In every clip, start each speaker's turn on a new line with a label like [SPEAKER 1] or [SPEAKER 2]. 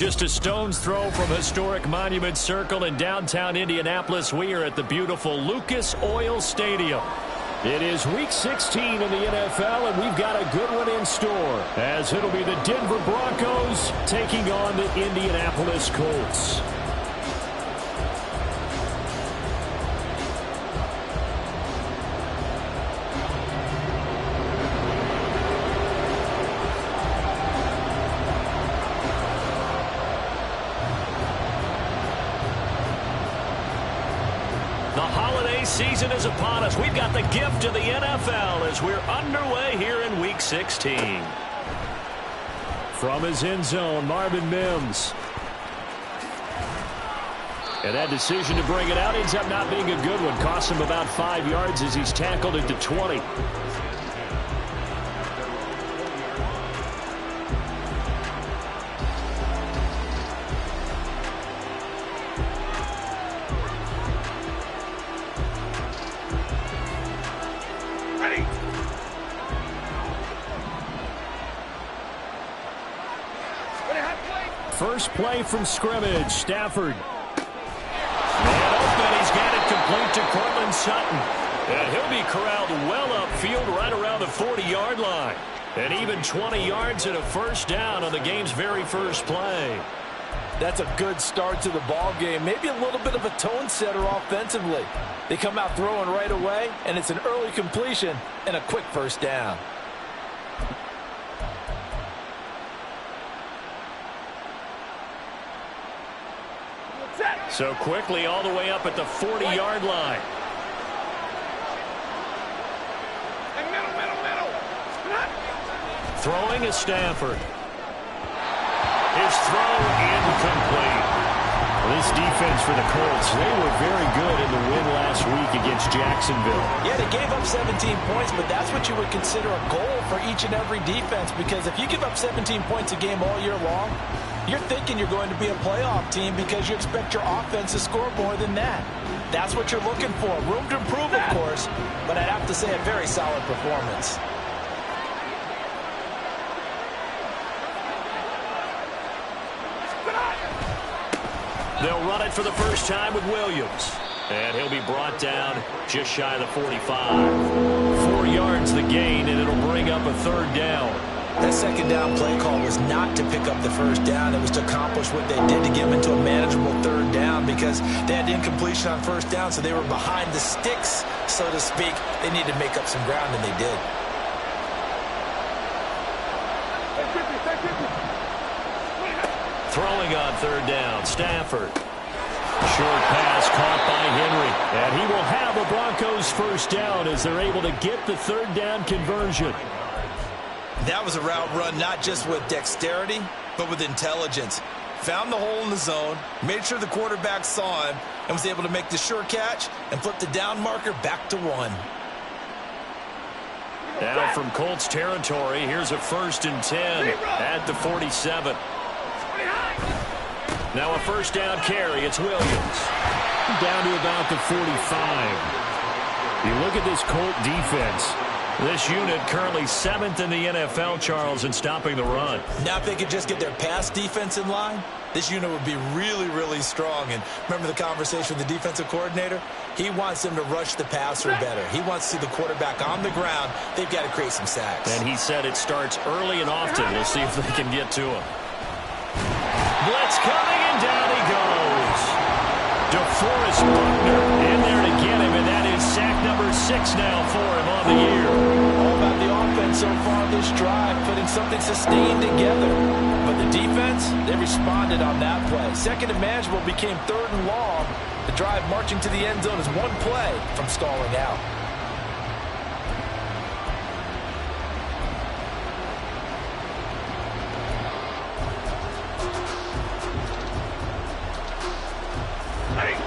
[SPEAKER 1] Just a stone's throw from historic Monument Circle in downtown Indianapolis. We are at the beautiful Lucas Oil Stadium. It is Week 16 in the NFL, and we've got a good one in store, as it'll be the Denver Broncos taking on the Indianapolis Colts. Season is upon us. We've got the gift of the NFL as we're underway here in Week 16. From his end zone, Marvin Mims. And that decision to bring it out ends up not being a good one. Cost him about 5 yards as he's tackled at the 20. First play from scrimmage, Stafford. And open, he's got it complete to Cortland Sutton. And he'll be corralled well upfield right around the 40-yard line. And even 20 yards and a first down on the game's very first play.
[SPEAKER 2] That's a good start to the ball game. Maybe a little bit of a tone setter offensively. They come out throwing right away, and it's an early completion and a quick first down.
[SPEAKER 1] So quickly all the way up at the 40-yard line. Throwing is Stafford. His throw incomplete. This defense for the Colts, they were very good in the win last week against Jacksonville.
[SPEAKER 2] Yeah, they gave up 17 points, but that's what you would consider a goal for each and every defense, because if you give up 17 points a game all year long, you're thinking you're going to be a playoff team because you expect your offense to score more than that. That's what you're looking for. Room to improve, of course, but I'd have to say a very solid performance.
[SPEAKER 1] They'll run it for the first time with Williams. And he'll be brought down just shy of the 45. 4 yards the gain, and it'll bring up a third down.
[SPEAKER 2] That second down play call was not to pick up the first down. It was to accomplish what they did to get them into a manageable third down, because they had incompletion on first down, so they were behind the sticks, so to speak. They needed to make up some ground, and they did.
[SPEAKER 1] Throwing on third down, Stafford. Short pass caught by Henry. And he will have a Broncos first down as they're able to get the third down conversion.
[SPEAKER 2] That was a route run not just with dexterity, but with intelligence. Found the hole in the zone, made sure the quarterback saw him, and was able to make the sure catch and flip the down marker back to 1.
[SPEAKER 1] Now from Colts territory, here's a 1st and 10 at the 47. Now a first down carry. It's Williams. Down to about the 45. You look at this Colt defense. This unit currently 7th in the NFL, Charles, in stopping the run.
[SPEAKER 2] Now if they could just get their pass defense in line, this unit would be really, really strong. And remember the conversation with the defensive coordinator? He wants them to rush the passer better. He wants to see the quarterback on the ground. They've got to create some sacks.
[SPEAKER 1] And he said it starts early and often. We'll see if they can get to him. Blitz coming, and down he goes. DeForest Buckner in there to get him, and that is sack number 6 now for him on the year.
[SPEAKER 2] All about the offense so far this drive, putting something sustained together. But the defense, they responded on that play. Second and manageable became 3rd and long. The drive marching to the end zone is one play from stalling out.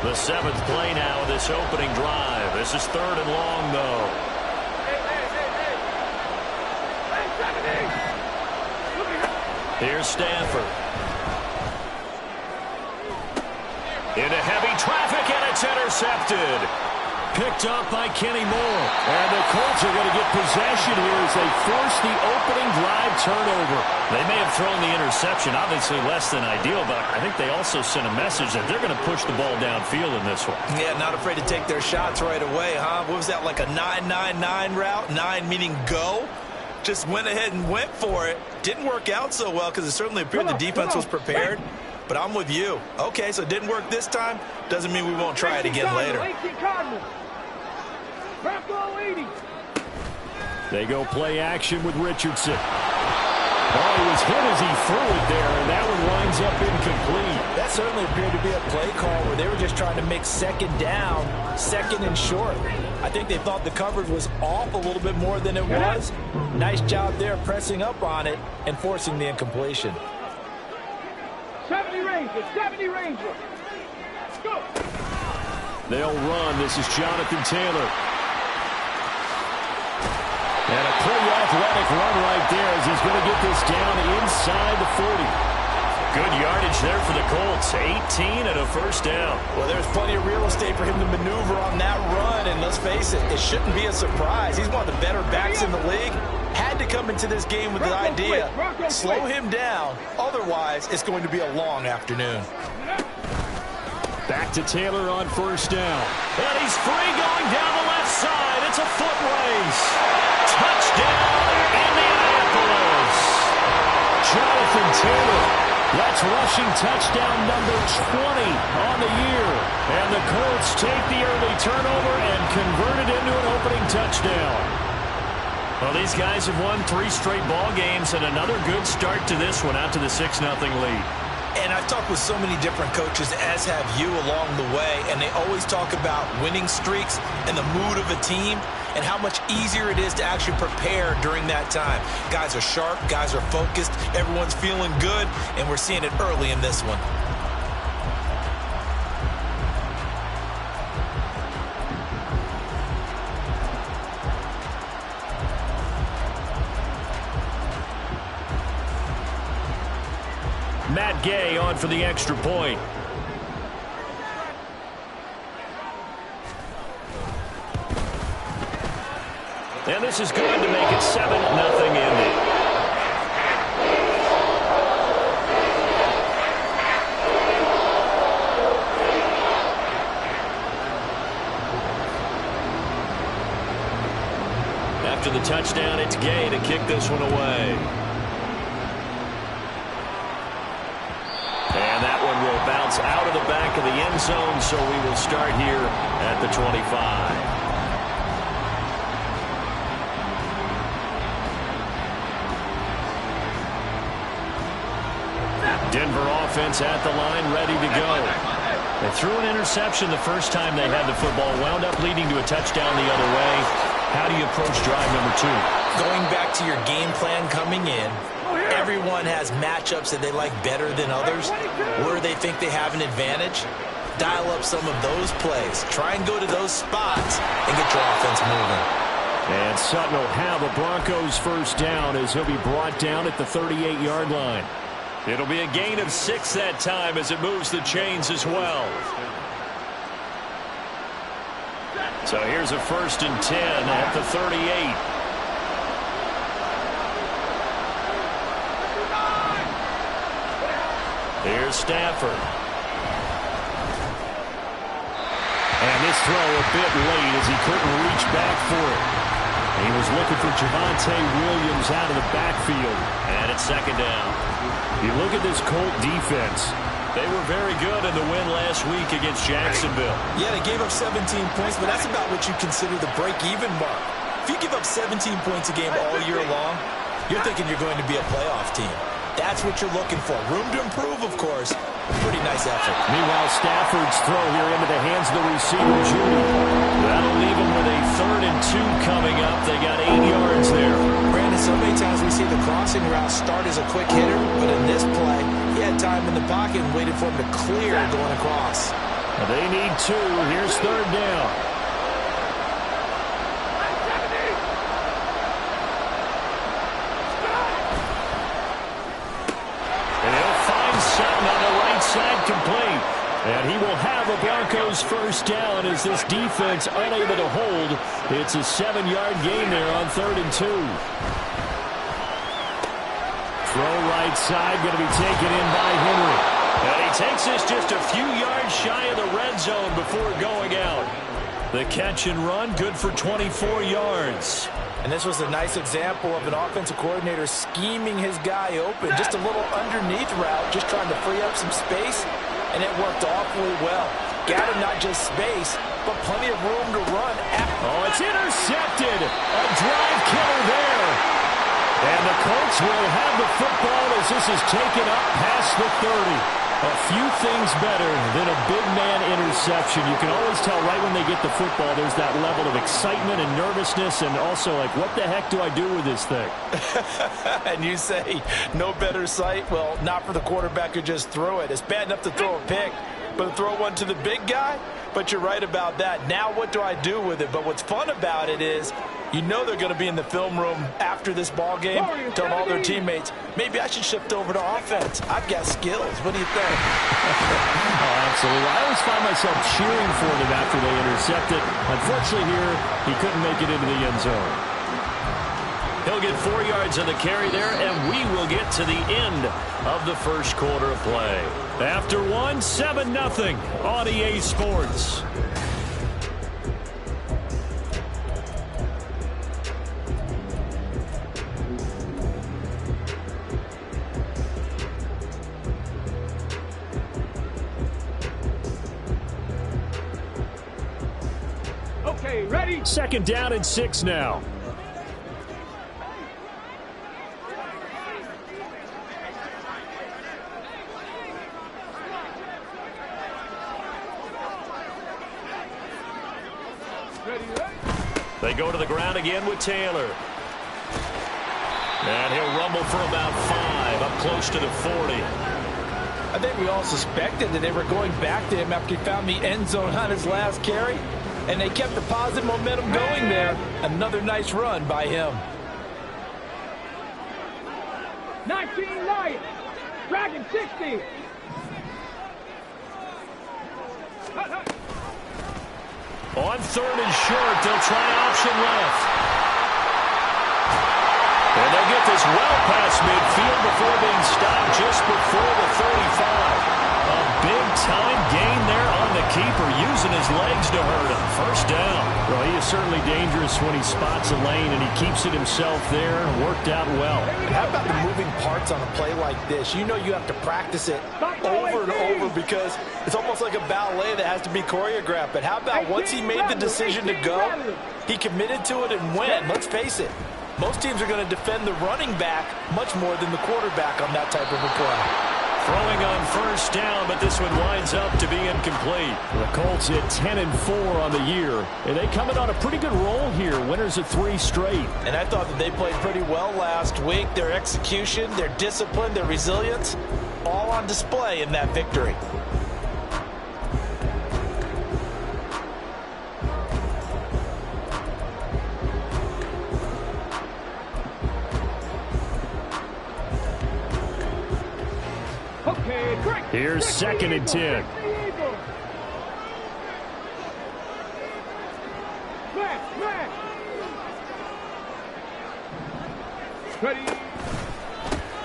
[SPEAKER 1] The 7th play now of this opening drive. This is 3rd and long, though. Here's Stafford. Into heavy traffic, and it's intercepted. Picked up by Kenny Moore. And the Colts are going to get possession here as they force the opening drive turnover. They may have thrown the interception, obviously less than ideal, but I think they also sent a message that they're going to push the ball downfield in this one.
[SPEAKER 2] Yeah, not afraid to take their shots right away, huh? What was that, like a 9-9-9 route? 9 meaning go? Just went ahead and went for it. Didn't work out so well because it certainly appeared the defense was prepared. But I'm with you. Okay, so it didn't work this time. Doesn't mean we won't try it again later.
[SPEAKER 1] They go play action with Richardson. Oh, he was hit as he threw it there, and that one winds up incomplete.
[SPEAKER 2] That certainly appeared to be a play call where they were just trying to make second down, second and short. I think they thought the coverage was off a little bit more than it was. Nice job there pressing up on it and forcing the incompletion.
[SPEAKER 3] 70 Rangers. Go.
[SPEAKER 1] They'll run. This is Jonathan Taylor. And a pretty athletic run right there as he's going to get this down inside the 40. Good yardage there for the Colts. 18 and a first down.
[SPEAKER 2] Well, there's plenty of real estate for him to maneuver on that run. And let's face it, it shouldn't be a surprise. He's one of the better backs in the league. Had to come into this game with the idea, slow him down. Otherwise, it's going to be a long afternoon.
[SPEAKER 1] Back to Taylor on first down. And he's free going down the left side. It's a foot race. Touchdown, Indianapolis. Jonathan Taylor. That's rushing touchdown number 20 on the year. And the Colts take the early turnover and convert it into an opening touchdown. Well, these guys have won 3 straight ball games and another good start to this one out to the 6-0 lead.
[SPEAKER 2] And I've talked with so many different coaches, as have you along the way, and they always talk about winning streaks and the mood of a team and how much easier it is to actually prepare during that time. Guys are sharp, guys are focused, everyone's feeling good, and we're seeing it early in this one.
[SPEAKER 1] Matt Gay on for the extra point. And this is going to make it 7-0 Indy. After the touchdown, it's Gay to kick this one away. And that one will bounce out of the back of the end zone, so we will start here at the 25. Denver offense at the line, ready to go. They threw an interception the first time they had the football, wound up leading to a touchdown the other way. How do you approach drive number 2?
[SPEAKER 2] Going back to your game plan coming in, everyone has matchups that they like better than others, where they think they have an advantage. Dial up some of those plays. Try and go to those spots and get your offense moving.
[SPEAKER 1] And Sutton will have a Broncos first down as he'll be brought down at the 38-yard line. It'll be a gain of 6 that time as it moves the chains as well. So here's a 1st and 10 at the 38. Here's Stafford. And this throw a bit late as he couldn't reach back for it. He was looking for Javonte Williams out of the backfield. And it's 2nd down. You look at this Colt defense. They were very good in the win last week against Jacksonville.
[SPEAKER 2] Yeah, they gave up 17 points, but that's about what you consider the break-even mark. If you give up 17 points a game all year long, you're thinking you're going to be a playoff team. That's what you're looking for. Room to improve, of course. Pretty nice effort.
[SPEAKER 1] Meanwhile, Stafford's throw here into the hands of the receiver, Judy. That'll leave him with a 3rd and 2 coming up. They got 8 yards there.
[SPEAKER 2] Brandon, so many times we see the crossing route start as a quick hitter, but in this play, he had time in the pocket and waited for him to clear going across.
[SPEAKER 1] They need 2. Here's 3rd down. And he'll find Sutton on the right side complete. And he will have a Broncos first down as this defense unable to hold. It's a 7-yard gain there on 3rd and 2. Throw right side, going to be taken in by Henry. And he takes this just a few yards shy of the red zone before going out. The catch and run, good for 24 yards.
[SPEAKER 2] And this was a nice example of an offensive coordinator scheming his guy open. Just a little underneath route, just trying to free up some space. And it worked awfully well. Got him not just space, but plenty of room to run.
[SPEAKER 1] Oh, it's intercepted. A drive killer there. And the Colts will have the football as this is taken up past the 30. A few things better than a big man interception. You can always tell right when they get the football, there's that level of excitement and nervousness and also like, what the heck do I do with this thing?
[SPEAKER 2] And you say, no better sight? Well, not for the quarterback who just threw it. It's bad enough to throw a pick, but to throw one to the big guy? But you're right about that. Now what do I do with it? But what's fun about it is, you know they're going to be in the film room after this ball game, telling all their teammates, maybe I should shift over to offense. I've got skills. What do you think?
[SPEAKER 1] Oh, absolutely. I always find myself cheering for them after they intercept it. Unfortunately here, he couldn't make it into the end zone. He'll get 4 yards on the carry there, and we will get to the end of the first quarter of play. After one, 7-0 on EA Sports.
[SPEAKER 3] Okay, ready?
[SPEAKER 1] 2nd down and 6 now. They go to the ground again with Taylor. And he'll rumble for about 5, up close to the 40.
[SPEAKER 2] I think we all suspected that they were going back to him after he found the end zone on his last carry. And they kept the positive momentum going there. Another nice run by him.
[SPEAKER 3] 19 Lions. Dragon 60.
[SPEAKER 1] On 3rd and short, they'll try option left. And they'll get this well past midfield before being stopped just before the 35. A big-time gain there on the keeper, using his legs to hurt him. First down. Well, he is certainly dangerous when he spots a lane, and he keeps it himself there. Worked out well.
[SPEAKER 2] And how about the moving parts on a play like this? You know you have to practice it over and over because it's almost like a ballet that has to be choreographed. But how about once he made the decision to go, he committed to it and went. Let's face it, most teams are going to defend the running back much more than the quarterback on that type of a play.
[SPEAKER 1] Throwing on first down, but this one winds up to be incomplete. The Colts hit 10-4 on the year, and they come in on a pretty good roll here. Winners of 3 straight.
[SPEAKER 2] And I thought that they played pretty well last week. Their execution, their discipline, their resilience, all on display in that victory.
[SPEAKER 1] Here's 2nd and 10.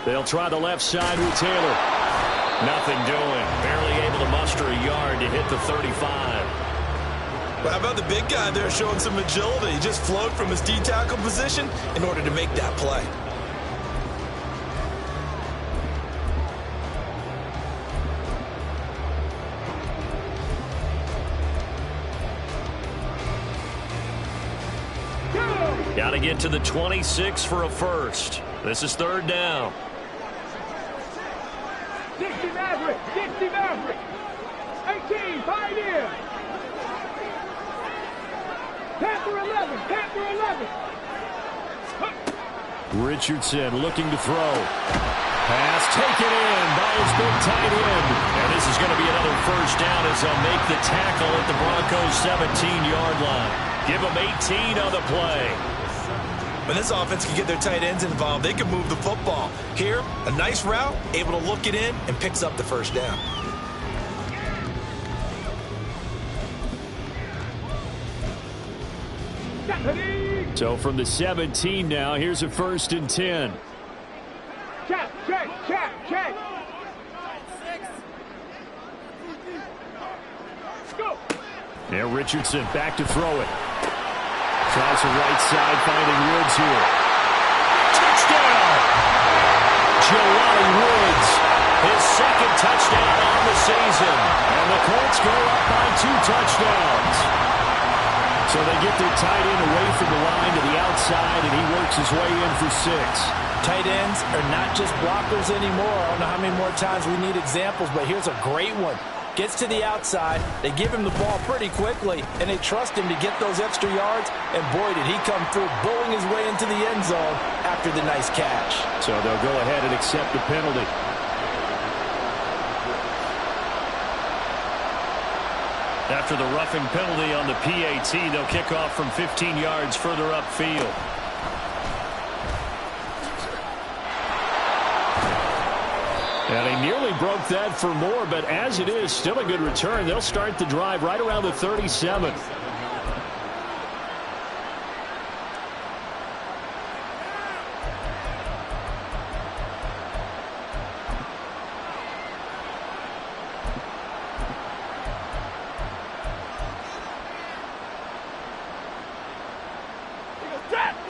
[SPEAKER 1] They'll try the left side with Taylor. Nothing doing. Barely able to muster a yard to hit the 35.
[SPEAKER 2] Well, how about the big guy there showing some agility? He just flowed from his D-tackle position in order to make that play.
[SPEAKER 1] Got to get to the 26 for a first. This is 3rd down.
[SPEAKER 3] 60 Maverick, 60 Maverick. 18, Pioneer. Panther 11, Panther 11.
[SPEAKER 1] Richardson looking to throw. Pass taken in by his big tight end. And this is going to be another first down as they'll make the tackle at the Broncos' 17-yard line. Give them 18 on the play.
[SPEAKER 2] When this offense can get their tight ends involved, they can move the football. Here, a nice route, able to look it in, and picks up the first down.
[SPEAKER 1] So from the 17 now, here's a 1st and 10.
[SPEAKER 3] Check, check, check, check. Go.
[SPEAKER 1] And Richardson back to throw it. Tries the right side, finding Woods here. Touchdown! Jelani Woods, his 2nd touchdown on the season. And the Colts go up by 2 touchdowns. So they get their tight end away from the line to the outside, and he works his way in for 6.
[SPEAKER 2] Tight ends are not just blockers anymore. I don't know how many more times we need examples, but here's a great one. Gets to the outside, they give him the ball pretty quickly, and they trust him to get those extra yards, and boy, did he come through, bowling his way into the end zone after the nice catch.
[SPEAKER 1] So they'll go ahead and accept the penalty. After the roughing penalty on the PAT, they'll kick off from 15 yards further upfield. And he nearly broke that for more, but as it is, still a good return. They'll start the drive right around the 37.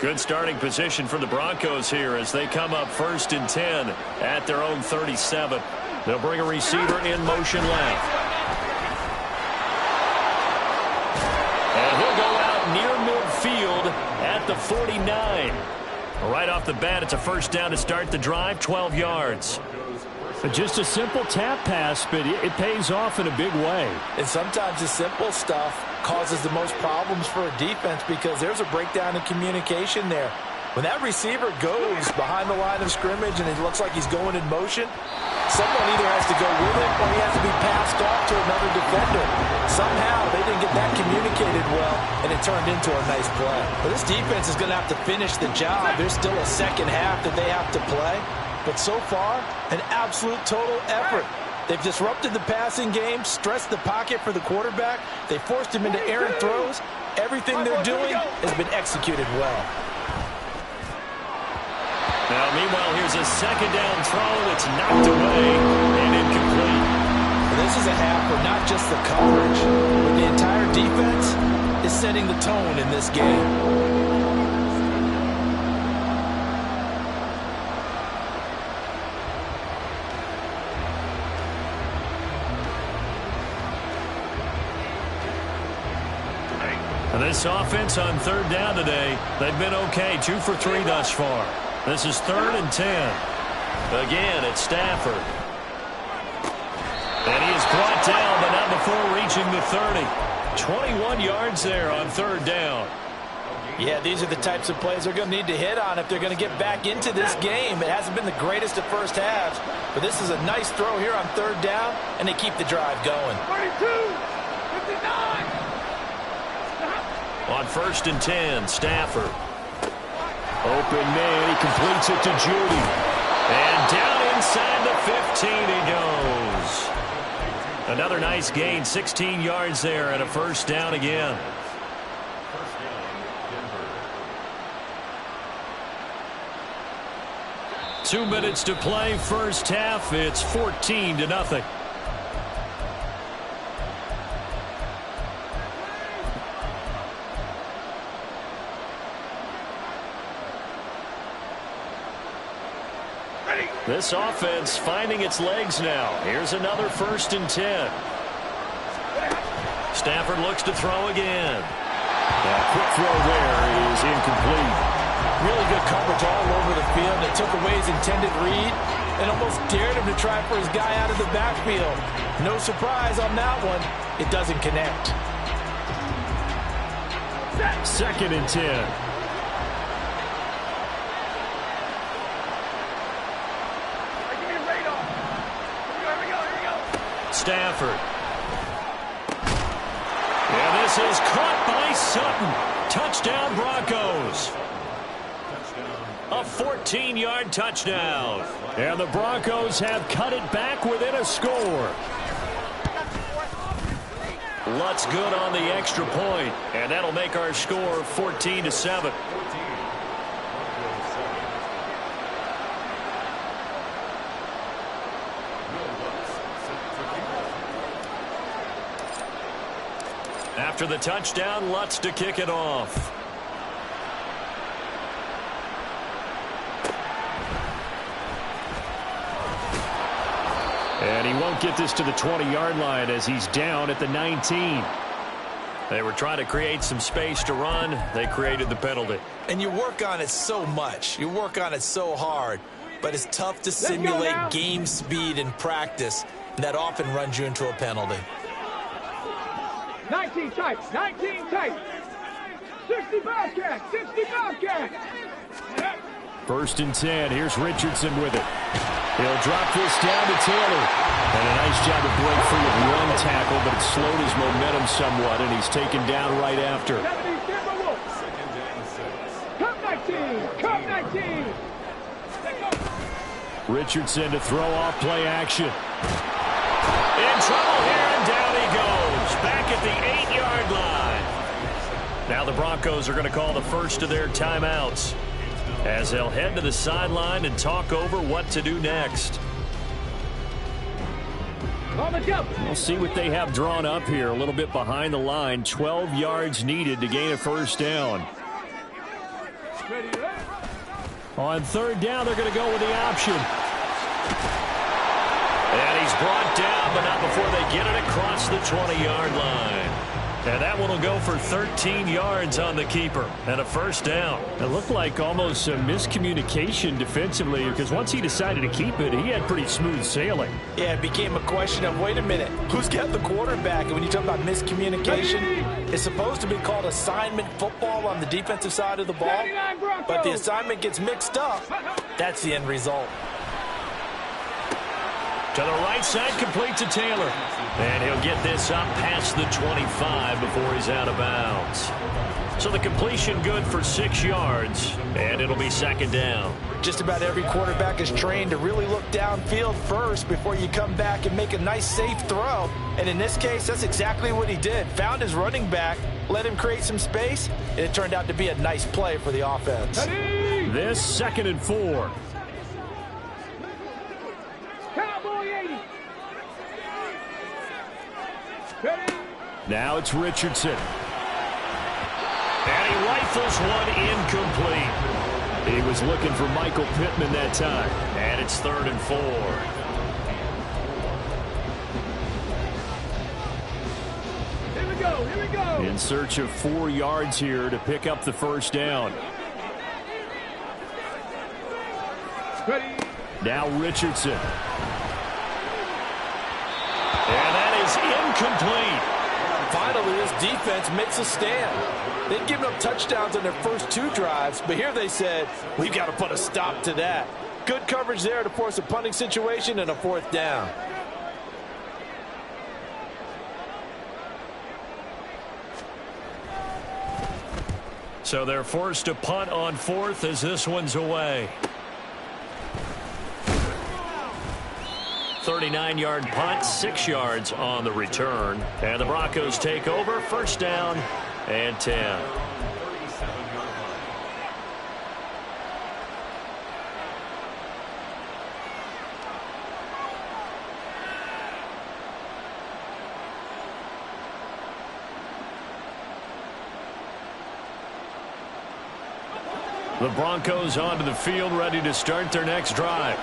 [SPEAKER 1] Good starting position for the Broncos here as they come up 1st and 10 at their own 37. They'll bring a receiver in motion left. And he'll go out near midfield at the 49. Right off the bat, it's a 1st down to start the drive, 12 yards. Just a simple tap pass, but it pays off in a big way.
[SPEAKER 2] And sometimes the simple stuff causes the most problems for a defense because there's a breakdown in communication there. When that receiver goes behind the line of scrimmage and it looks like he's going in motion, someone either has to go with it or he has to be passed off to another defender. Somehow they didn't get that communicated well, and it turned into a nice play. But this defense is going to have to finish the job. There's still a 2nd half that they have to play. But so far, an absolute total effort. They've disrupted the passing game, stressed the pocket for the quarterback. They forced him into errant throws. Everything they're doing has been executed well.
[SPEAKER 1] Now, meanwhile, here's a 2nd down throw that's knocked away and incomplete.
[SPEAKER 2] This is a half where not just the coverage, but the entire defense is setting the tone in this game.
[SPEAKER 1] And this offense on 3rd down today, they've been okay, 2 for 3 thus far. This is 3rd and 10. Again, it's Stafford. And he is brought down, but not before reaching the 30. 21 yards there on 3rd down.
[SPEAKER 2] Yeah, these are the types of plays they're going to need to hit on if they're going to get back into this game. It hasn't been the greatest of first halves, but this is a nice throw here on 3rd down, and they keep the drive going.
[SPEAKER 3] 32, 59.
[SPEAKER 1] On 1st and 10, Stafford. Open man, he completes it to Judy. And down inside the 15 he goes. Another nice gain, 16 yards there and a 1st down again. Two minutes to play, 1st half. It's 14-0. This offense finding its legs now. Here's another 1st and 10. Stafford looks to throw again. That quick throw there is incomplete.
[SPEAKER 2] Really good coverage all over the field. They took away his intended read and almost dared him to try for his guy out of the backfield. No surprise on that one. It doesn't connect.
[SPEAKER 1] 2nd and 10. Stafford. And this is caught by Sutton. Touchdown, Broncos. A 14-yard touchdown. And the Broncos have cut it back within a score. Lutz good on the extra point, and that'll make our score 14-7. After the touchdown, Lutz to kick it off. And he won't get this to the 20-yard line as he's down at the 19. They were trying to create some space to run. They created the penalty.
[SPEAKER 2] And you work on it so much. You work on it so hard. But it's tough to simulate game speed in practice. And that often runs you into a penalty.
[SPEAKER 3] 19 tight, 19 tight. 65 cat, 65 cat.
[SPEAKER 1] First and 10. Here's Richardson with it. He'll drop this down to Taylor. And a nice job to break free of one tackle, but it slowed his momentum somewhat, and he's taken down right after.
[SPEAKER 3] Come 19, come 19.
[SPEAKER 1] Richardson to throw off play action. In trouble here, and down he goes. Back at the 8-yard line. Now the Broncos are going to call the first of their timeouts, as they'll head to the sideline and talk over what to do next. We'll see what they have drawn up here. A little bit behind the line. 12 yards needed to gain a first down. On third down, they're going to go with the option. And he's brought down, but not before they get it across the 20-yard line. And that one will go for 13 yards on the keeper and a first down. It looked like almost a miscommunication defensively, because once he decided to keep it, he had pretty smooth sailing.
[SPEAKER 2] Yeah, it became a question of, wait a minute, who's got the quarterback? And when you talk about miscommunication, it's supposed to be called assignment football on the defensive side of the ball. But the assignment gets mixed up. That's the end result.
[SPEAKER 1] To the right side, complete to Taylor. And he'll get this up past the 25 before he's out of bounds. So the completion good for 6 yards, and it'll be second down.
[SPEAKER 2] Just about every quarterback is trained to really look downfield first before you come back and make a nice, safe throw. And in this case, that's exactly what he did. Found his running back, let him create some space, and it turned out to be a nice play for the offense.
[SPEAKER 1] This 2nd and 4. Now it's Richardson. And he rifles one incomplete. He was looking for Michael Pittman that time. And it's 3rd and 4.
[SPEAKER 3] Here we go, here we go.
[SPEAKER 1] In search of 4 yards here to pick up the first down.
[SPEAKER 3] Ready.
[SPEAKER 1] Now Richardson. And that is incomplete.
[SPEAKER 2] Finally, this defense makes a stand. They'd given up touchdowns on their first 2 drives, but here they said, we've got to put a stop to that. Good coverage there to force a punting situation and a 4th down.
[SPEAKER 1] So they're forced to punt on 4th as this one's away. 39-yard punt, 6 yards on the return. And the Broncos take over, first down and 10. The Broncos onto the field, ready to start their next drive.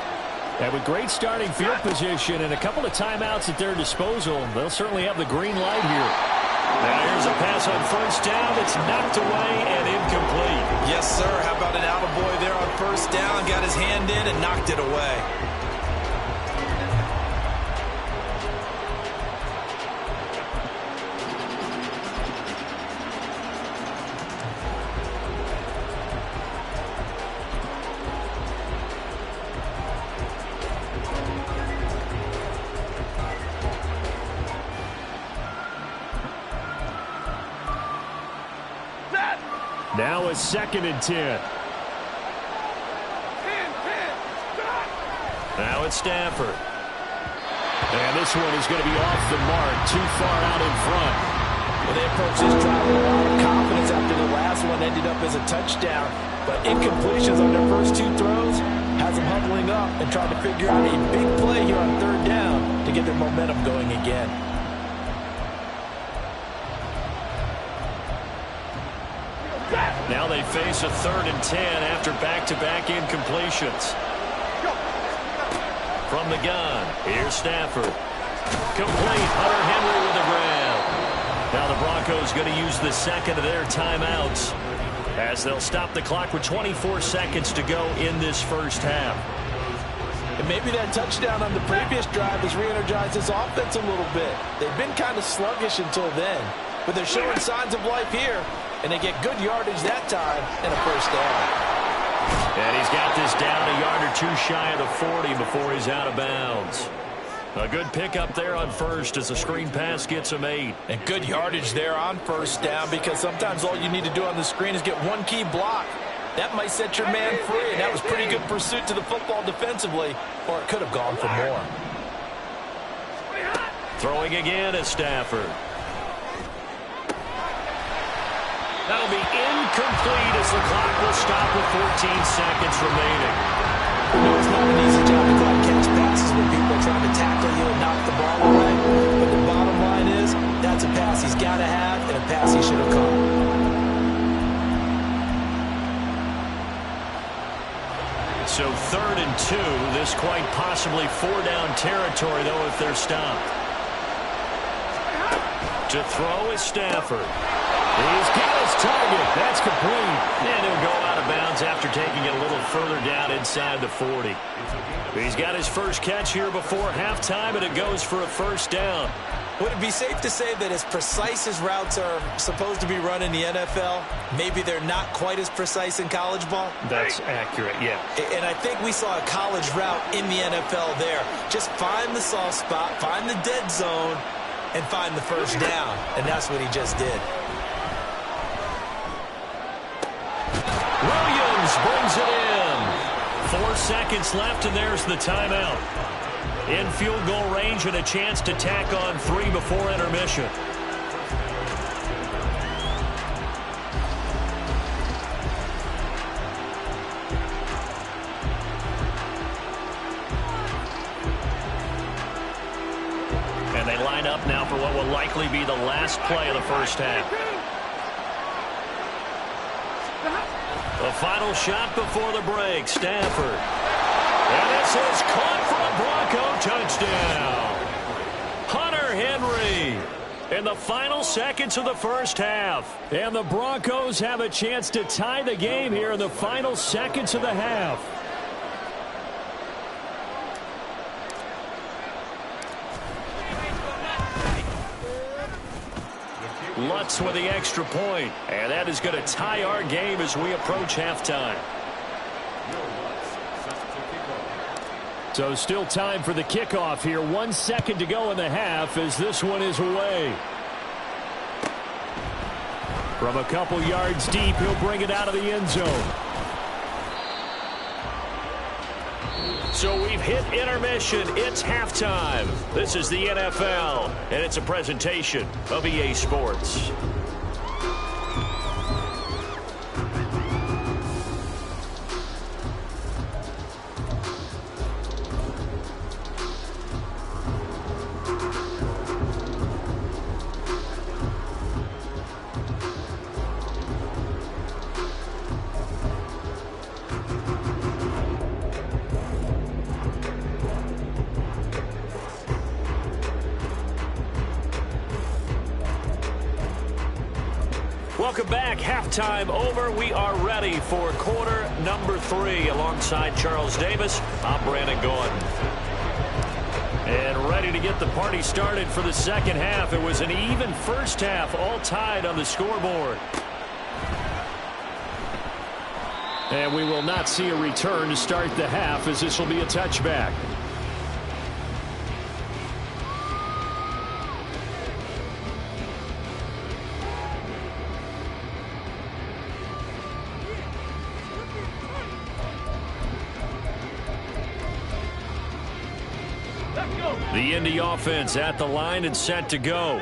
[SPEAKER 1] And with great starting field position and a couple of timeouts at their disposal, they'll certainly have the green light here. Now here's a pass on first down. It's knocked away and incomplete.
[SPEAKER 2] Yes, sir. How about an attaboy there on first down? Got his hand in and knocked it away.
[SPEAKER 1] Now a 2nd and 10. Now it's Stafford. And this one is going to be off the mark, too far out in front.
[SPEAKER 2] Well, they approached this drive with a lot of confidence after the last one ended up as a touchdown. But incompletions on their first two throws has them huddling up and trying to figure out a big play here on third down to get their momentum going again.
[SPEAKER 1] Now they face a 3rd and 10 after back-to-back incompletions. From the gun, here's Stafford. Complete, Hunter Henry with a grab. Now the Broncos going to use the second of their timeouts as they'll stop the clock with 24 seconds to go in this first half.
[SPEAKER 2] And maybe that touchdown on the previous drive has re-energized this offense a little bit. They've been kind of sluggish until then, but they're showing signs of life here, and they get good yardage that time and a first down.
[SPEAKER 1] And he's got this down a yard or two shy of the 40 before he's out of bounds. A good pickup there on first as the screen pass gets him 8.
[SPEAKER 2] And good yardage there on first down, because sometimes all you need to do on the screen is get one key block. That might set your man free, and that was pretty good pursuit to the football defensively, or it could have gone for more.
[SPEAKER 1] Throwing again is Stafford. That'll be incomplete as the clock will stop with 14 seconds remaining.
[SPEAKER 2] You know, it's not an easy job to go and catch passes when people are trying to tackle you and knock the ball away. But the bottom line is, that's a pass he's got to have and a pass he should have caught.
[SPEAKER 1] So 3rd and 2, this quite possibly 4-down territory, though, if they're stopped. To throw is Stafford. He's got his target. That's complete. And he'll go out of bounds after taking it a little further down inside the 40. He's got his first catch here before halftime, and it goes for a first down.
[SPEAKER 2] Would it be safe to say that as precise as routes are supposed to be run in the NFL, maybe they're not quite as precise in college ball?
[SPEAKER 1] That's accurate, yeah.
[SPEAKER 2] And I think we saw a college route in the NFL there. Just find the soft spot, find the dead zone, and find the first down. And that's what he just did.
[SPEAKER 1] Williams brings it in. 4 seconds left, and there's the timeout. In field goal range and a chance to tack on 3 before intermission. And they line up now for what will likely be the last play of the first half. The final shot before the break, Stafford. And this is caught for a Bronco touchdown. Hunter Henry in the final seconds of the first half. And the Broncos have a chance to tie the game here in the final seconds of the half. Lutz with the extra point, and that is going to tie our game as we approach halftime. So still time for the kickoff here. 1 second to go in the half as this one is away. From a couple yards deep, he'll bring it out of the end zone. So we've hit intermission. It's halftime. This is the NFL, and it's a presentation of EA Sports. Welcome back. Halftime over. We are ready for quarter number 3. Alongside Charles Davis, I'm Brandon Gordon. And ready to get the party started for the second half. It was an even first half, all tied on the scoreboard. And we will not see a return to start the half, as this will be a touchback. The Indy offense at the line and set to go.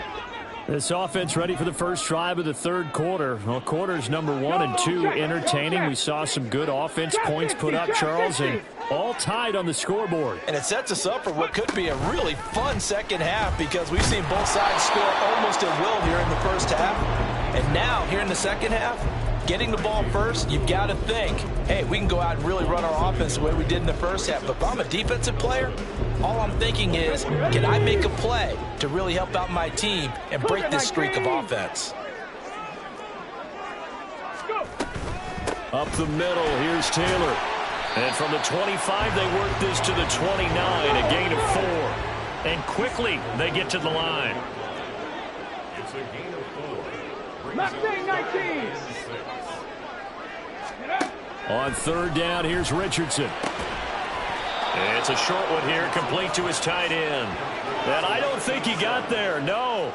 [SPEAKER 1] This offense ready for the first drive of the third quarter. Well, quarters number 1 and 2 entertaining. We saw some good offense points put up, Charles, and all tied on the scoreboard.
[SPEAKER 2] And it sets us up for what could be a really fun second half because we've seen both sides score almost at will here in the first half. And now, here in the second half, getting the ball first, you've got to think, hey, we can go out and really run our offense the way we did in the first half. But if I'm a defensive player, all I'm thinking is, can I make a play to really help out my team and break this streak of offense?
[SPEAKER 1] Up the middle, here's Taylor. And from the 25, they work this to the 29, a gain of 4. And quickly, they get to the line.
[SPEAKER 3] It's a gain of 4. Mustang 19.
[SPEAKER 1] On third down, here's Richardson. It's a short one here, complete to his tight end. And I don't think he got there, no.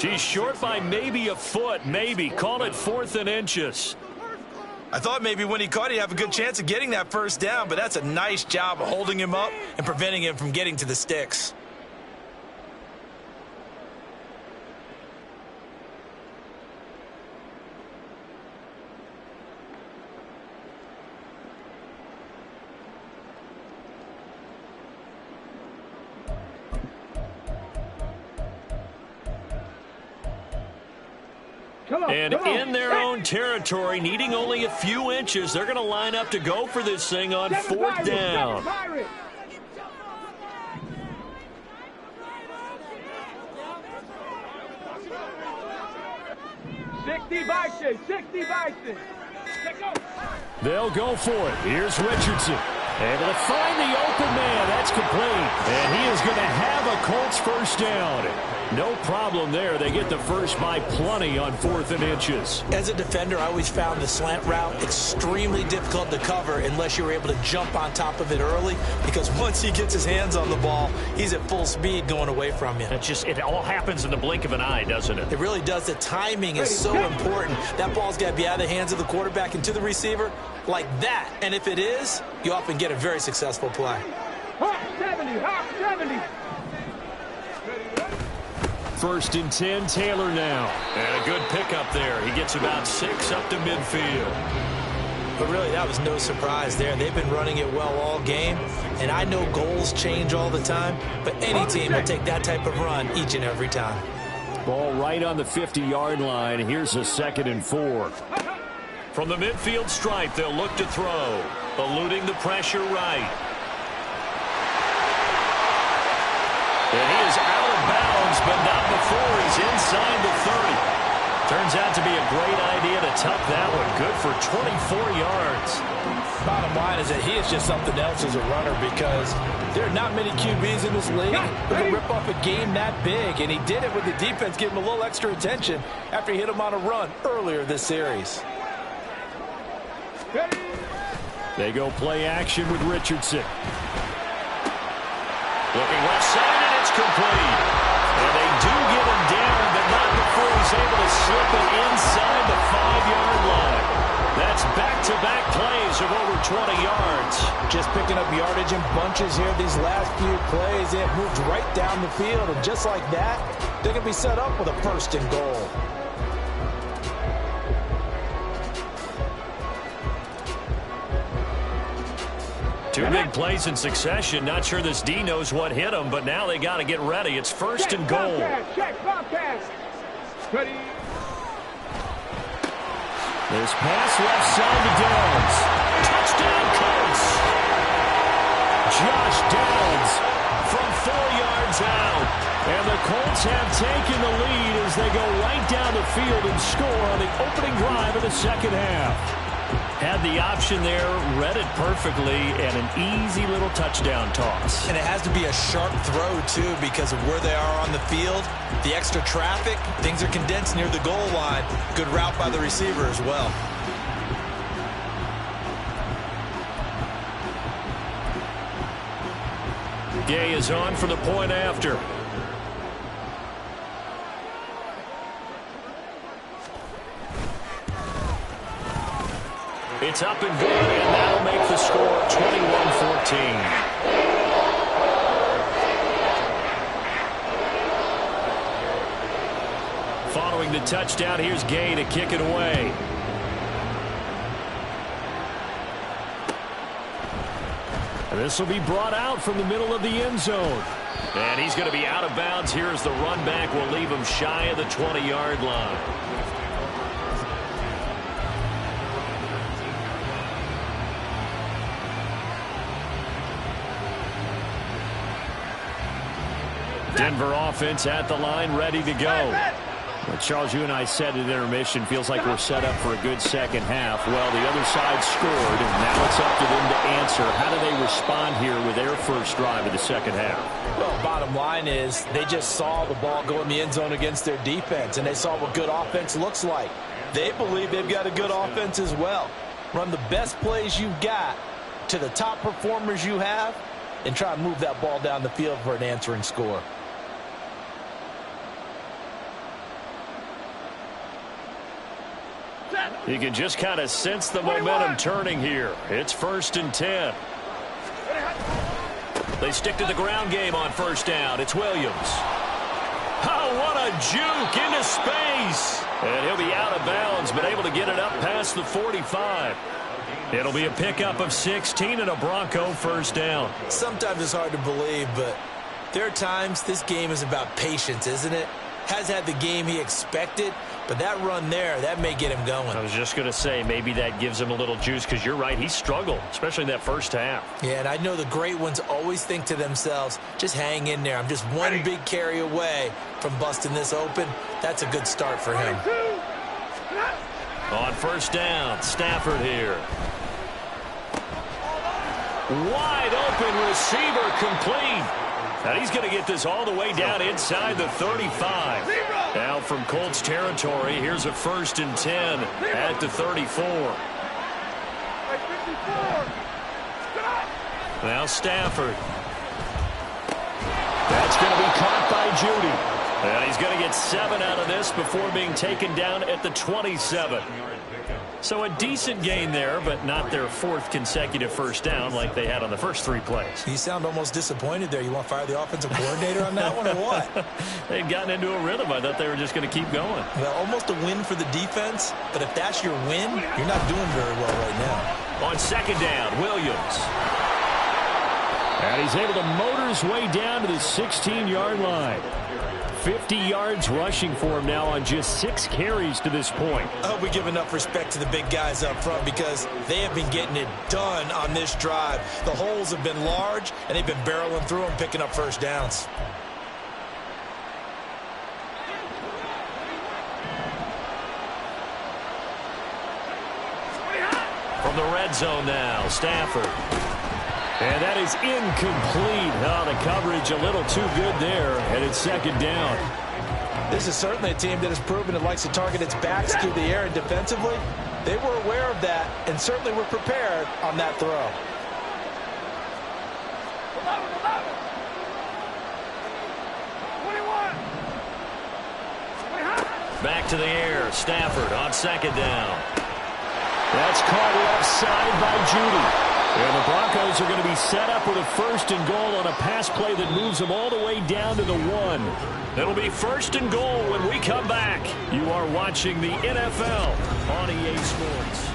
[SPEAKER 1] He's short by maybe a foot, maybe. Call it 4th and inches.
[SPEAKER 2] I thought maybe when he caught, he'd have a good chance of getting that first down, but that's a nice job of holding him up and preventing him from getting to the sticks.
[SPEAKER 1] And in their own territory, needing only a few inches, they're going to line up to go for this thing on 4th down.
[SPEAKER 3] 60 Bison, 60 Bison.
[SPEAKER 1] They'll go for it. Here's Richardson. Able to find the open man. That's complete. And he is going to have a Colts first down. No problem there. They get the first by plenty on 4th and inches.
[SPEAKER 2] As a defender, I always found the slant route extremely difficult to cover unless you were able to jump on top of it early, because once he gets his hands on the ball, he's at full speed going away from you.
[SPEAKER 1] It all happens in the blink of an eye, doesn't it?
[SPEAKER 2] It really does. The timing is so important. That ball's got to be out of the hands of the quarterback and to the receiver like that. And if it is, you often get a very successful play.
[SPEAKER 3] Hawk 70, Hawk 70.
[SPEAKER 1] 1st and 10, Taylor now. And a good pickup there. He gets about 6 up to midfield.
[SPEAKER 2] But really, that was no surprise there. They've been running it well all game. And I know goals change all the time, but any team will take that type of run each and every time.
[SPEAKER 1] Ball right on the 50-yard line. Here's a 2nd and 4. From the midfield stripe, they'll look to throw. Eluding the pressure right. And he is out of bounds, but not before he's inside the 30. Turns out to be a great idea to tuck that one. Good for 24 yards.
[SPEAKER 2] Bottom line is that he is just something else as a runner, because there are not many QBs in this league who can rip off a game that big, and he did it with the defense giving him a little extra attention after he hit him on a run earlier this series.
[SPEAKER 1] They go play action with Richardson. Looking left side, and it's complete. And they do get him down, but not before he's able to slip it inside the 5-yard line. That's back-to-back plays of over 20 yards.
[SPEAKER 2] Just picking up yardage in bunches here these last few plays. They have moved right down the field, and just like that, they're going to be set up with a 1st and goal.
[SPEAKER 1] Two big plays in succession. Not sure this D knows what hit him, but now they got to get ready. It's 1st and goal.
[SPEAKER 3] Check, Bobcats. Ready.
[SPEAKER 1] This pass left side to Downs. Touchdown, Colts. Josh Downs from 4 yards out. And the Colts have taken the lead as they go right down the field and score on the opening drive of the second half. Had the option there, read it perfectly, and an easy little touchdown toss.
[SPEAKER 2] And it has to be a sharp throw, too, because of where they are on the field. The extra traffic, things are condensed near the goal line. Good route by the receiver as well.
[SPEAKER 1] Gay is on for the point after. It's up and good, and that'll make the score 21-14. Following the touchdown, here's Gay to kick it away. And this will be brought out from the middle of the end zone. And he's going to be out of bounds here as the run back will leave him shy of the 20-yard line. Denver offense at the line, ready to go. Well, Charles, you and I said at intermission, feels like we're set up for a good second half. Well, the other side scored, and now it's up to them to answer. How do they respond here with their first drive of the second half?
[SPEAKER 2] Well, bottom line is they just saw the ball go in the end zone against their defense, and they saw what good offense looks like. They believe they've got a good offense as well. Run the best plays you've got to the top performers you have, and try and move that ball down the field for an answering score.
[SPEAKER 1] You can just kind of sense the momentum turning here. It's 1st and 10. They stick to the ground game on first down. It's Williams. Oh, what a juke into space. And he'll be out of bounds, but able to get it up past the 45. It'll be a pickup of 16 and a Bronco first down.
[SPEAKER 2] Sometimes it's hard to believe, but there are times this game is about patience, isn't it? Has had the game he expected, but that run there, that may get him going.
[SPEAKER 1] I was just going to say, maybe that gives him a little juice, because you're right, he struggled, especially in that first half.
[SPEAKER 2] Yeah, and I know the great ones always think to themselves, just hang in there. I'm just one big carry away from busting this open. That's a good start for him.
[SPEAKER 1] On first down, Stafford here. Wide open receiver complete. And he's going to get this all the way down inside the 35. Now from Colts territory, here's a 1st and 10 at the 34. Now Stafford. That's going to be caught by Judy. And he's going to get 7 out of this before being taken down at the 27. So a decent gain there, but not their 4th consecutive first down like they had on the first 3 plays.
[SPEAKER 2] You sound almost disappointed there. You want to fire the offensive coordinator on that one or what?
[SPEAKER 1] They'd gotten into a rhythm. I thought they were just going to keep going.
[SPEAKER 2] Well, almost a win for the defense, but if that's your win, you're not doing very well right now.
[SPEAKER 1] On second down, Williams. And he's able to motor his way down to the 16-yard line. 50 yards rushing for him now on just 6 carries to this point.
[SPEAKER 2] I hope we give enough respect to the big guys up front, because they have been getting it done on this drive. The holes have been large, and they've been barreling through them, picking up first downs.
[SPEAKER 1] From the red zone now, Stafford. And that is incomplete. Oh, the coverage a little too good there, and it's second down.
[SPEAKER 2] This is certainly a team that has proven it likes to target its backs through the air, and defensively, they were aware of that and certainly were prepared on that throw.
[SPEAKER 1] Back to the air, Stafford on second down. That's caught left side by Judy. And the Broncos are going to be set up with a 1st and goal on a pass play that moves them all the way down to the 1. It'll be 1st and goal when we come back. You are watching the NFL on EA Sports.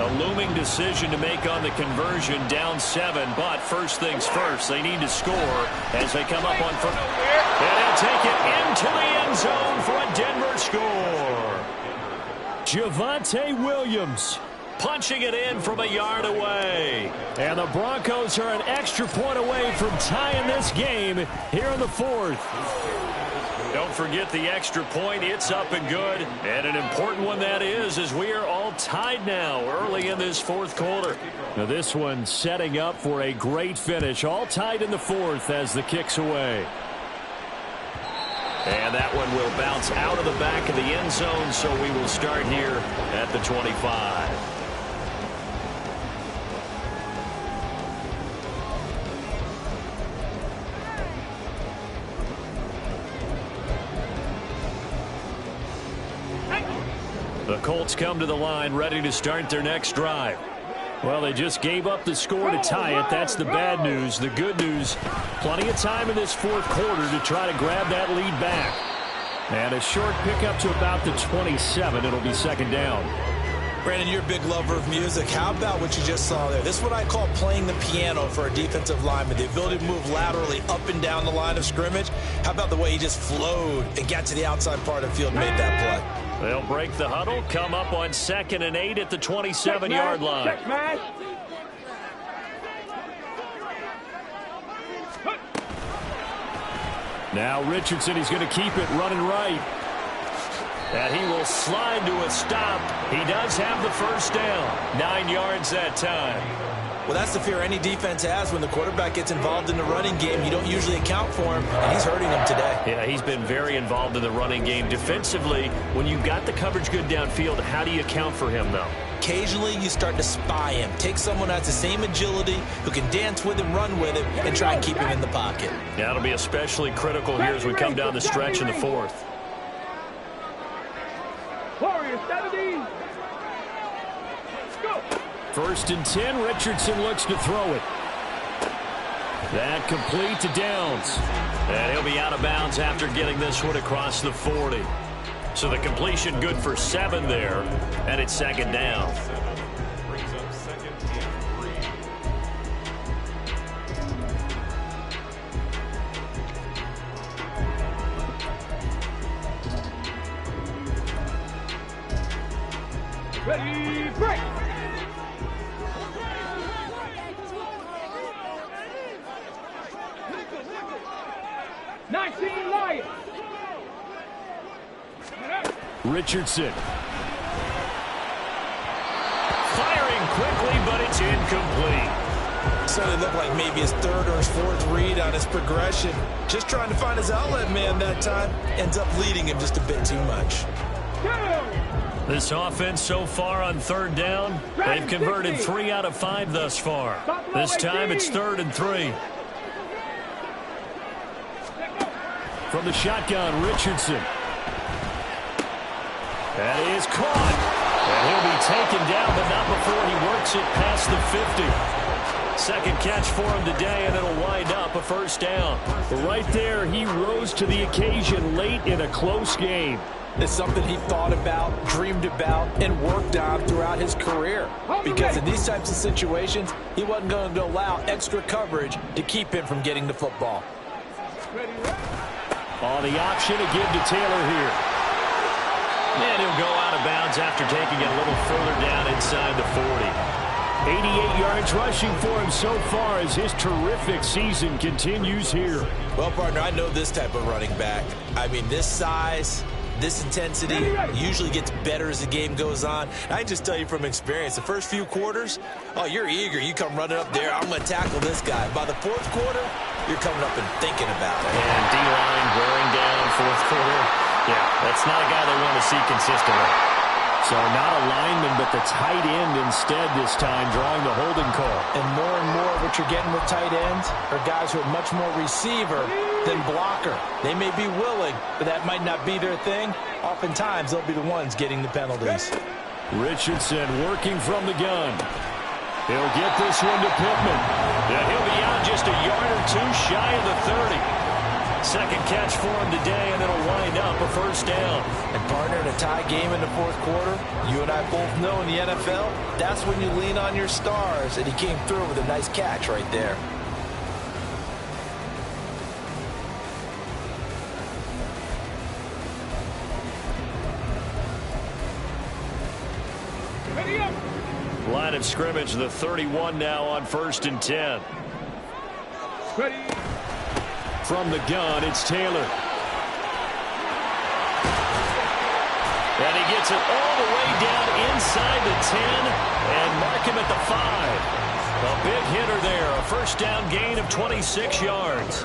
[SPEAKER 1] A looming decision to make on the conversion, down 7, but first things first, they need to score as they come up on first. And they'll take it into the end zone for a Denver score. Javonte Williams punching it in from a yard away. And the Broncos are an extra point away from tying this game here in the 4th. Don't forget the extra point. It's up and good. And an important one that is, as we are all tied now early in this 4th quarter. Now this one setting up for a great finish. All tied in the 4th as the kick's away. And that one will bounce out of the back of the end zone, so we will start here at the 25. The Colts come to the line ready to start their next drive. Well, they just gave up the score to tie it. That's the bad news. The good news, plenty of time in this fourth quarter to try to grab that lead back. And a short pickup to about the 27. It'll be second down.
[SPEAKER 2] Brandon, you're a big lover of music. How about what you just saw there? This is what I call playing the piano for a defensive lineman. The ability to move laterally up and down the line of scrimmage. How about the way he just flowed and got to the outside part of the field and made that play?
[SPEAKER 1] They'll break the huddle, come up on 2nd and 8 at the 27-yard line.
[SPEAKER 3] Check smash.
[SPEAKER 1] Now Richardson, he's going to keep it running right. And he will slide to a stop. He does have the first down. 9 yards that time.
[SPEAKER 2] Well, that's the fear any defense has when the quarterback gets involved in the running game. You don't usually account for him, and he's hurting them today.
[SPEAKER 1] Yeah, he's been very involved in the running game. Defensively, when you've got the coverage good downfield, how do you account for him, though?
[SPEAKER 2] Occasionally, you start to spy him. Take someone who has the same agility, who can dance with him, run with him, and try and keep him in the pocket.
[SPEAKER 1] Yeah, it'll be especially critical here as we come down the stretch in the fourth.
[SPEAKER 3] Warriors, 17. Go.
[SPEAKER 1] 1st and 10. Richardson looks to throw it. That complete to Downs. And he'll be out of bounds after getting this one across the 40. So the completion good for 7 there. And it's second down.
[SPEAKER 3] Ready, break. Lions.
[SPEAKER 1] Richardson. Firing quickly, but it's incomplete.
[SPEAKER 2] So it looked like maybe his 3rd or his 4th read on his progression. Just trying to find his outlet man that time. Ends up leading him just a bit too much.
[SPEAKER 1] This offense so far on 3rd down, they've converted 3 out of 5 thus far. This time it's 3rd and 3. From the shotgun, Richardson. That is caught. And he'll be taken down, but not before he works it past the 50. Second catch for him today, and it'll wind up a first down. But right there, he rose to the occasion late in a close game.
[SPEAKER 2] It's something he thought about, dreamed about, and worked on throughout his career. Because in these types of situations, he wasn't going to allow extra coverage to keep him from getting the football.
[SPEAKER 1] On the option to give to Taylor here. And he'll go out of bounds after taking it a little further down inside the 40. 88 yards rushing for him so far as his terrific season continues here.
[SPEAKER 2] Well, partner, I know this type of running back. I mean, this size, this intensity usually gets better as the game goes on. I can just tell you from experience, the first few quarters, oh, you're eager. You come running up there, I'm going to tackle this guy. By the 4th quarter, you're coming up and thinking about it.
[SPEAKER 1] And D-line wearing down 4th quarter. Yeah, that's not a guy they want to see consistently. So not a lineman, but the tight end instead this time, drawing the holding call.
[SPEAKER 2] And more what you're getting with tight ends are guys who are much more receiver than blocker. They may be willing, but that might not be their thing. Oftentimes, they'll be the ones getting the penalties.
[SPEAKER 1] Richardson working from the gun. He'll get this one to Pittman. And he'll be out just a yard or 2 shy of the 30. Second catch for him today, and it'll wind up a first down.
[SPEAKER 2] And partner, in a tie game in the 4th quarter, you and I both know in the NFL, that's when you lean on your stars, and he came through with a nice catch right there.
[SPEAKER 1] Line of scrimmage, the 31 now on 1st and 10.
[SPEAKER 3] Ready.
[SPEAKER 1] From the gun, it's Taylor. And he gets it all the way down inside the 10 and mark him at the 5. A big hitter there, a first down gain of 26 yards.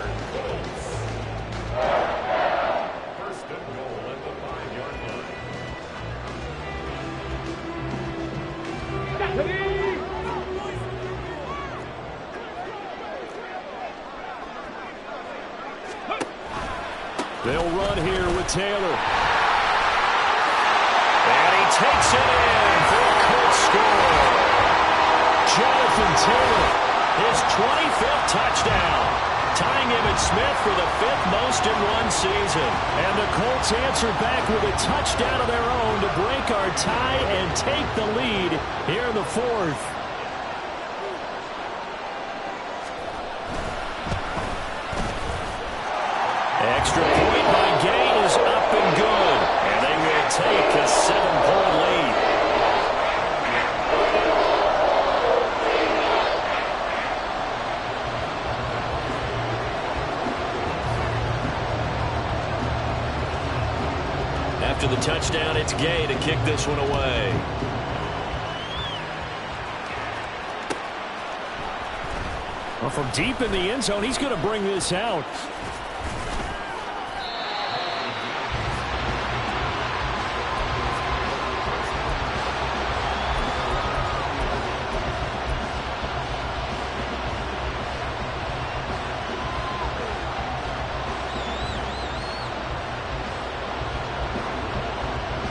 [SPEAKER 1] They'll run here with Taylor. And he takes it in for a quick score. Jonathan Taylor, his 25th touchdown. Tying Emmitt Smith for the 5th most in one season. And the Colts answer back with a touchdown of their own to break our tie and take the lead here in the 4th. Extra point by Gay is up and good. And they will take a 7-point lead. After the touchdown, it's Gay to kick this one away. Well, from deep in the end zone, he's going to bring this out.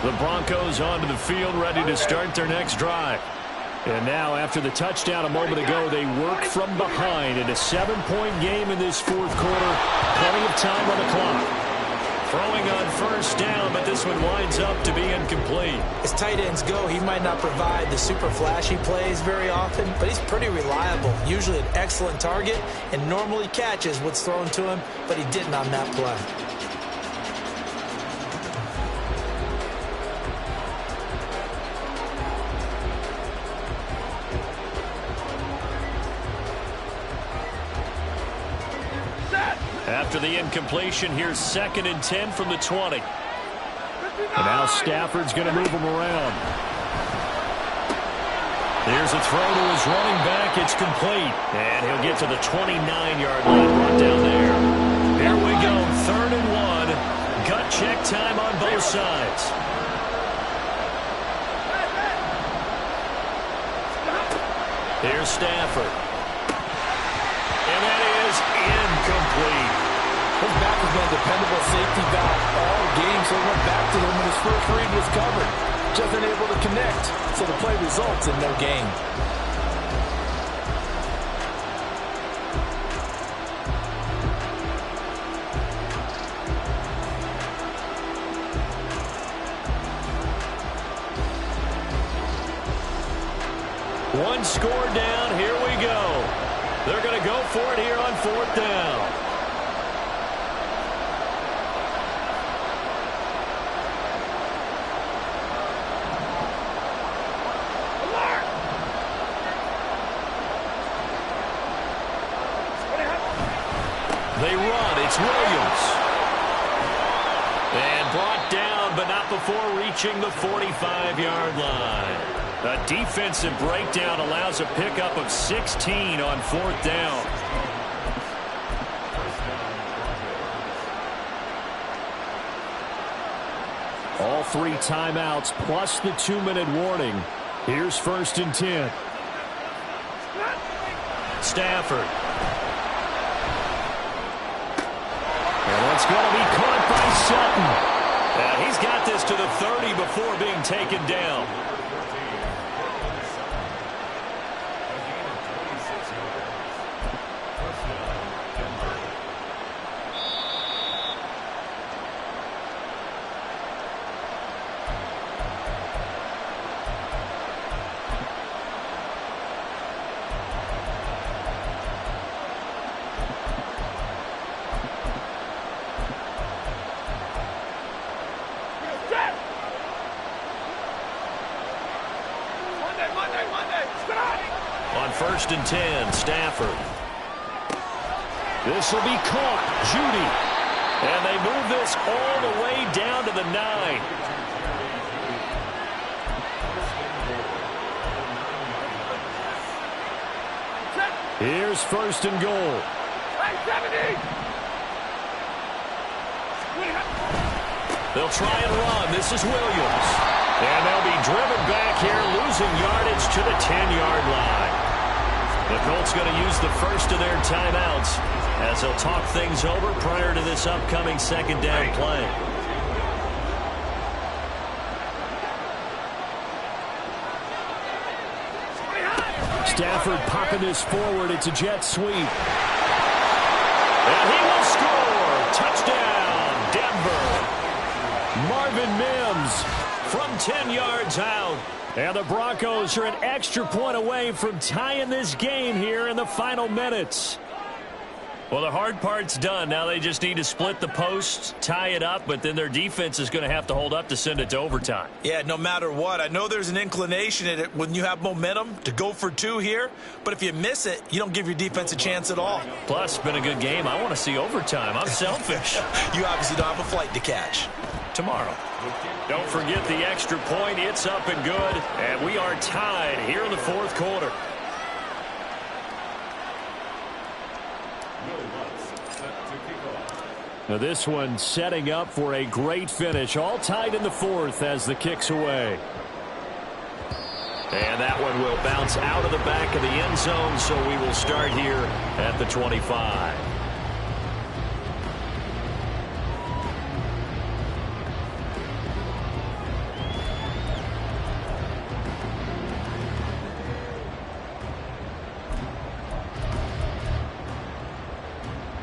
[SPEAKER 1] The Broncos onto the field, ready to start their next drive. And now, after the touchdown a moment ago, they work from behind in a 7-point game in this 4th quarter. Plenty of time on the clock. Throwing on first down, but this one winds up to be incomplete.
[SPEAKER 2] As tight ends go, he might not provide the super flashy plays very often, but he's pretty reliable. Usually an excellent target, and normally catches what's thrown to him, but he didn't on that play.
[SPEAKER 1] After the incompletion, here's 2nd and 10 from the 20. And now Stafford's going to move him around. There's a throw to his running back. It's complete. And he'll get to the 29-yard line, brought down there. Here we go, 3rd and 1. Gut check time on both sides. Here's Stafford. And that is incomplete.
[SPEAKER 2] His back has been a dependable safety valve all game, so he went back to him when his first read was covered. Just unable to connect, so the play results in no gain.
[SPEAKER 1] One score down, here we go. They're going to go for it here on 4th down. They run. It's Williams. And brought down, but not before reaching the 45-yard line. A defensive breakdown allows a pickup of 16 on 4th down. All 3 timeouts plus the 2-minute warning. Here's 1st and 10. Stafford. And it's going to be caught by Sutton. He's got this to the 30 before being taken down. On 1st and 10, Stafford. This will be caught. Judy. And they move this all the way down to the 9. Here's 1st and goal. They'll try and run. This is Williams. And they'll be driven back here, losing yardage to the 10-yard line. The Colts going to use the first of their timeouts as they'll talk things over prior to this upcoming 2nd down play. Stafford popping this forward. It's a jet sweep. And he will score. Touchdown, Denver. Marvin Mims from 10 yards out. And the Broncos are an extra point away from tying this game here in the final minutes. Well, the hard part's done. Now they just need to split the post, tie it up, but then their defense is going to have to hold up to send it to overtime.
[SPEAKER 2] Yeah, no matter what. I know there's an inclination in it when you have momentum to go for two here, but if you miss it, you don't give your defense a chance at all.
[SPEAKER 1] Plus, it's been a good game. I want to see overtime. I'm selfish.
[SPEAKER 2] You obviously don't have a flight to catch.
[SPEAKER 1] Tomorrow. Don't forget the extra point. It's up and good, and we are tied here in the fourth quarter. Now this one setting up for a great finish. All tied in the fourth as the kick's away. And that one will bounce out of the back of the end zone, so we will start here at the 25.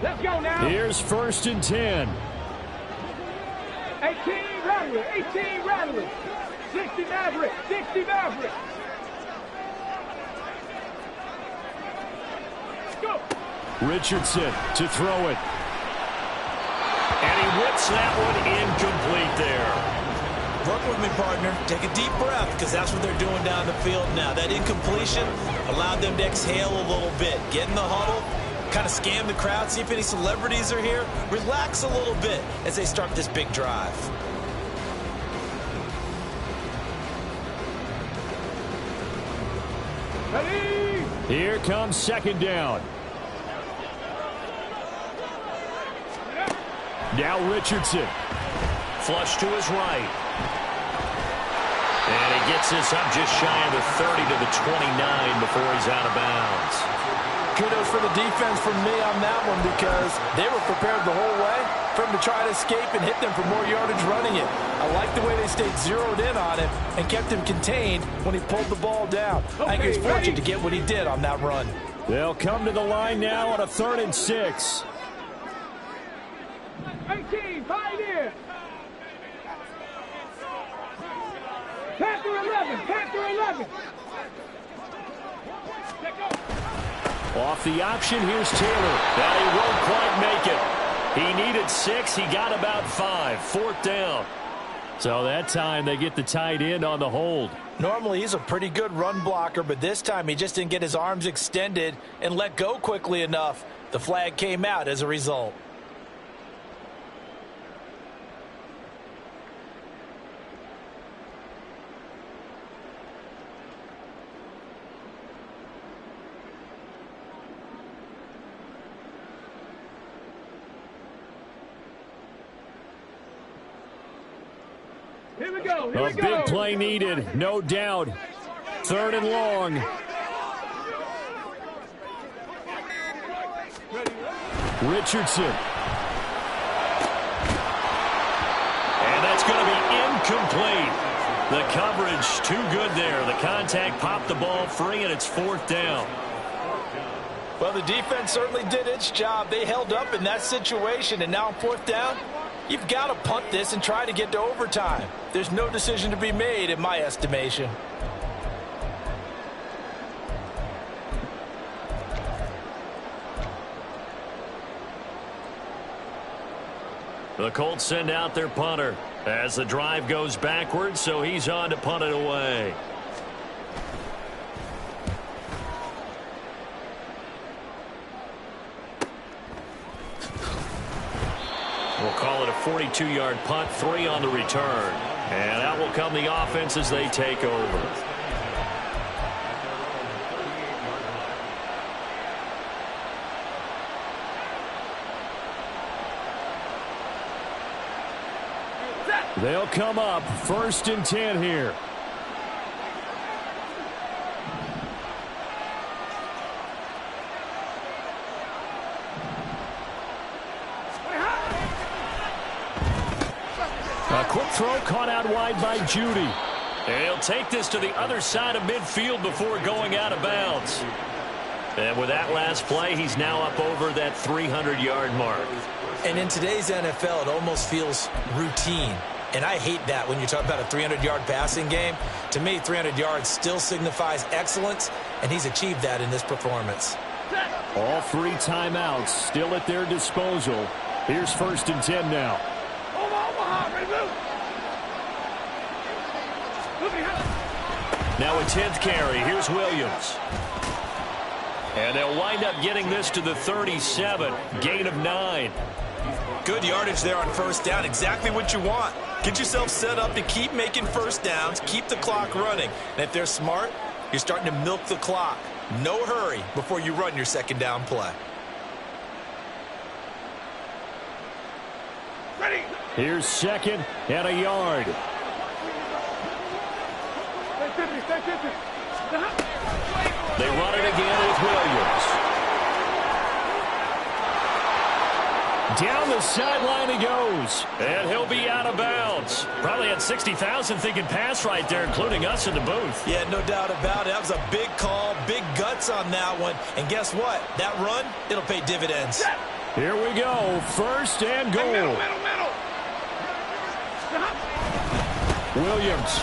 [SPEAKER 3] Let's go now.
[SPEAKER 1] Here's 1st and 10.
[SPEAKER 3] 18 Rattler, 18 Rattler. 60 Maverick, 60 Maverick. Let's go.
[SPEAKER 1] Richardson to throw it. And he whips that one incomplete there.
[SPEAKER 2] Work with me, partner. Take a deep breath, because that's what they're doing down the field now. That incompletion allowed them to exhale a little bit. Get in the huddle. Kind of scan the crowd, see if any celebrities are here. Relax a little bit as they start this big drive.
[SPEAKER 3] Ready?
[SPEAKER 1] Here comes 2nd down. Now Richardson. Flush to his right. And he gets this up just shy of the 30 to the 29 before he's out of bounds.
[SPEAKER 2] Kudos for the defense from me on that one, because they were prepared the whole way for him to try to escape and hit them for more yardage running it. I like the way they stayed zeroed in on him and kept him contained when he pulled the ball down. I think he was fortunate to get what he did on that run.
[SPEAKER 1] They'll come to the line now on a 3rd and 6.
[SPEAKER 3] 18, Pioneer. Panther 11, Panther 11. Let go.
[SPEAKER 1] Off the option, here's Taylor. Now he won't quite make it. He needed 6. He got about 5. 4th down. So that time they get the tight end on the hold.
[SPEAKER 2] Normally he's a pretty good run blocker, but this time he just didn't get his arms extended and let go quickly enough. The flag came out as a result.
[SPEAKER 3] Here we go.
[SPEAKER 1] A big play needed, no doubt. 3rd and long. Richardson. And that's going to be incomplete. The coverage too good there. The contact popped the ball free, and it's 4th down.
[SPEAKER 2] Well, the defense certainly did its job. They held up in that situation, and now on 4th down, you've got to punt this and try to get to overtime. There's no decision to be made in my estimation.
[SPEAKER 1] The Colts send out their punter as the drive goes backwards, so he's on to punt it away. We'll call it a 42-yard punt, 3 on the return. And out will come the offense as they take over. They'll come up 1st and 10 here. A quick throw caught out wide by Judy. And he'll take this to the other side of midfield before going out of bounds. And with that last play, he's now up over that 300-yard mark.
[SPEAKER 2] And in today's NFL, it almost feels routine. And I hate that when you talk about a 300-yard passing game. To me, 300 yards still signifies excellence, and he's achieved that in this performance.
[SPEAKER 1] All 3 timeouts still at their disposal. Here's 1st and 10 now. Now a 10th carry. Here's Williams. And they'll wind up getting this to the 37. Gain of 9.
[SPEAKER 2] Good yardage there on 1st down. Exactly what you want. Get yourself set up to keep making 1st downs. Keep the clock running. And if they're smart, you're starting to milk the clock. No hurry before you run your 2nd down play.
[SPEAKER 3] Ready.
[SPEAKER 1] Here's 2nd and a yard. They run it again with Williams. Down the sideline he goes. And he'll be out of bounds. Probably had 60,000 thinking pass right there, including us in the booth.
[SPEAKER 2] Yeah, no doubt about it. That was a big call, big guts on that one. And guess what? That run, it'll pay dividends.
[SPEAKER 1] Here we go. 1st and goal.
[SPEAKER 3] Middle.
[SPEAKER 1] Williams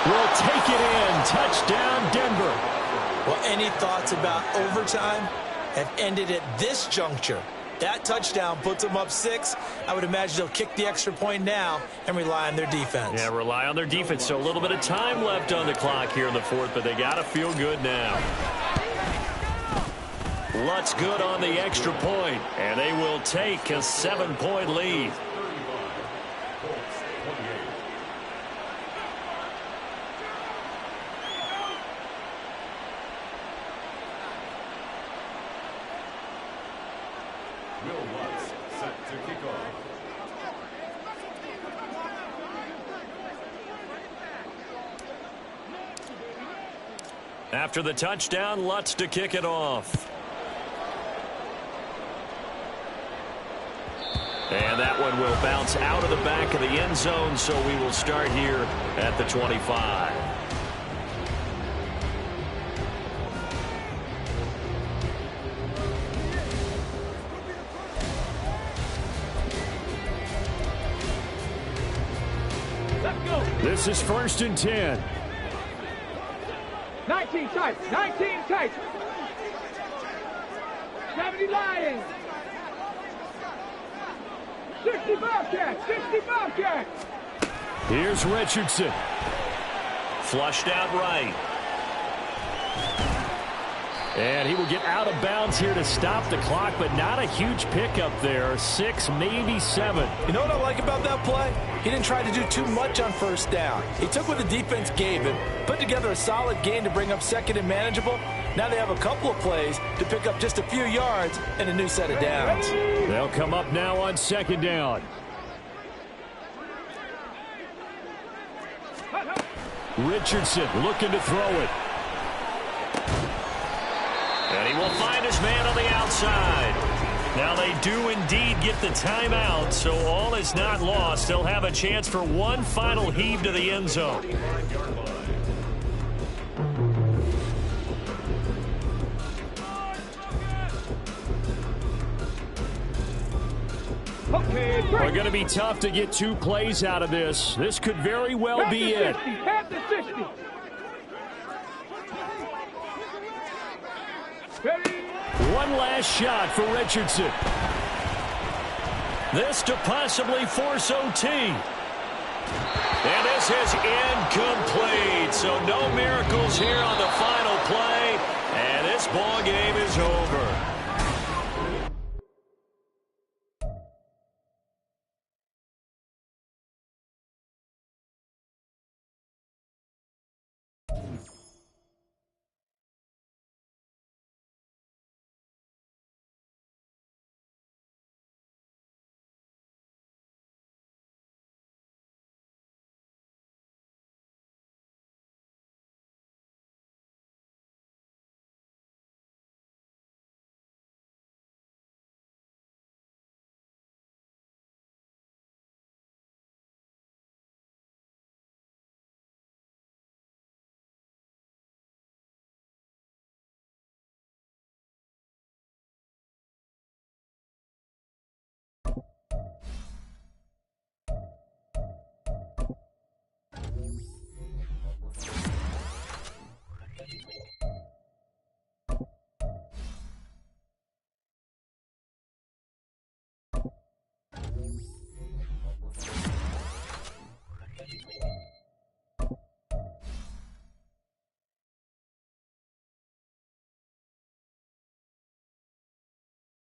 [SPEAKER 1] will take it in. Touchdown, Denver.
[SPEAKER 2] Well, any thoughts about overtime have ended at this juncture? That touchdown puts them up 6. I would imagine they'll kick the extra point now and rely on their defense.
[SPEAKER 1] Yeah, rely on their defense. So a little bit of time left on the clock here in the 4th, but they got to feel good now. Lutz good on the extra point, and they will take a 7-point lead. After the touchdown, Lutz to kick it off. And that one will bounce out of the back of the end zone, so we will start here at the 25.
[SPEAKER 3] Let's go.
[SPEAKER 1] This is 1st and 10.
[SPEAKER 3] 19 tight. 19 tight. 70 Lions. 60 Bobcats. 60 Bobcats.
[SPEAKER 1] Here's Richardson. Flushed out right. And he will get out of bounds here to stop the clock, but not a huge pickup there. 6, maybe 7.
[SPEAKER 2] You know what I like about that play? He didn't try to do too much on 1st down. He took what the defense gave him, put together a solid gain to bring up 2nd and manageable. Now they have a couple of plays to pick up just a few yards and a new set of downs.
[SPEAKER 1] They'll come up now on 2nd down. Richardson looking to throw it. And he will find his man on the outside. Now they do indeed get the timeout, so all is not lost. They'll have a chance for one final heave to the end zone. We're going to be tough to get 2 plays out of this. This could very well be it.
[SPEAKER 3] Pass to 60.
[SPEAKER 1] One last shot for Richardson. This to possibly force OT. And this is incomplete. So no miracles here on the final play. And this ball game is over.